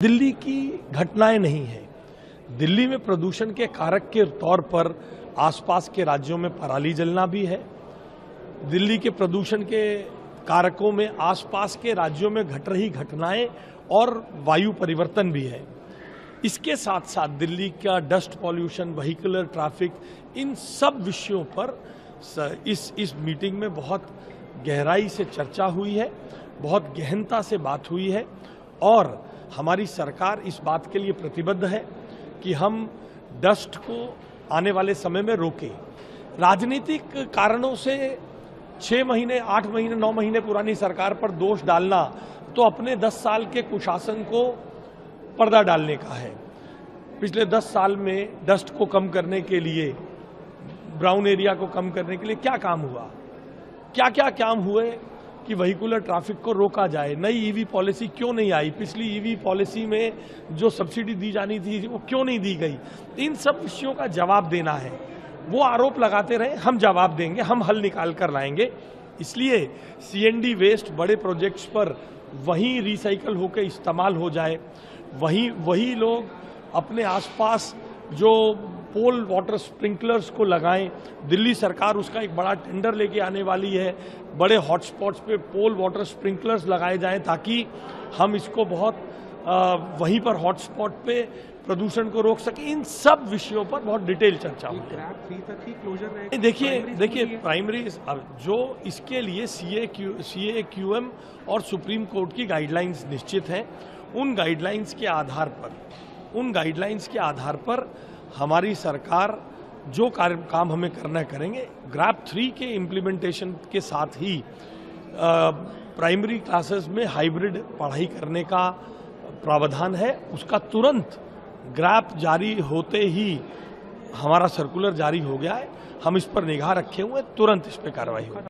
दिल्ली की घटनाएं नहीं है। दिल्ली में प्रदूषण के कारक के तौर पर आसपास के राज्यों में पराली जलना भी है। दिल्ली के प्रदूषण के कारकों में आसपास के राज्यों में घट रही घटनाएं और वायु परिवर्तन भी है। इसके साथ साथ दिल्ली का डस्ट पॉल्यूशन, व्हीकुलर ट्रैफिक, इन सब विषयों पर इस मीटिंग में बहुत गहराई से चर्चा हुई है, बहुत गहनता से बात हुई है और हमारी सरकार इस बात के लिए प्रतिबद्ध है कि हम डस्ट को आने वाले समय में रोकें। राजनीतिक कारणों से 6 महीने, 8 महीने, 9 महीने पुरानी सरकार पर दोष डालना तो अपने 10 साल के कुशासन को पर्दा डालने का है। पिछले 10 साल में डस्ट को कम करने के लिए, ब्राउन एरिया को कम करने के लिए क्या काम हुआ, क्या क्या काम हुए कि व्हीकुलर ट्रैफिक को रोका जाए। नई ईवी पॉलिसी क्यों नहीं आई, पिछली ईवी पॉलिसी में जो सब्सिडी दी जानी थी वो क्यों नहीं दी गई। इन सब विषयों का जवाब देना है। वो आरोप लगाते रहे, हम जवाब देंगे, हम हल निकाल कर लाएंगे। इसलिए सीएनडी वेस्ट बड़े प्रोजेक्ट्स पर वहीं रिसाइकल होकर इस्तेमाल हो जाए, वही लोग अपने आसपास जो पोल वाटर स्प्रिंकलर्स को लगाएं। दिल्ली सरकार उसका एक बड़ा टेंडर लेके आने वाली है। बड़े हॉटस्पॉट्स पे पोल वाटर स्प्रिंकलर्स लगाए जाएं ताकि हम इसको बहुत वहीं पर हॉटस्पॉट पे प्रदूषण को रोक सकें। इन सब विषयों पर बहुत डिटेल चर्चा हुई। देखिए प्राइमरी जो इसके लिए CAQM और सुप्रीम कोर्ट की गाइडलाइंस निश्चित हैं। उन गाइडलाइंस के आधार पर हमारी सरकार जो काम हमें करना करेंगे। ग्रैप 3 के इम्प्लीमेंटेशन के साथ ही प्राइमरी क्लासेस में हाइब्रिड पढ़ाई करने का प्रावधान है। उसका तुरंत ग्रैप जारी होते ही हमारा सर्कुलर जारी हो गया है। हम इस पर निगाह रखे हुए, तुरंत इस पर कार्रवाई होगी।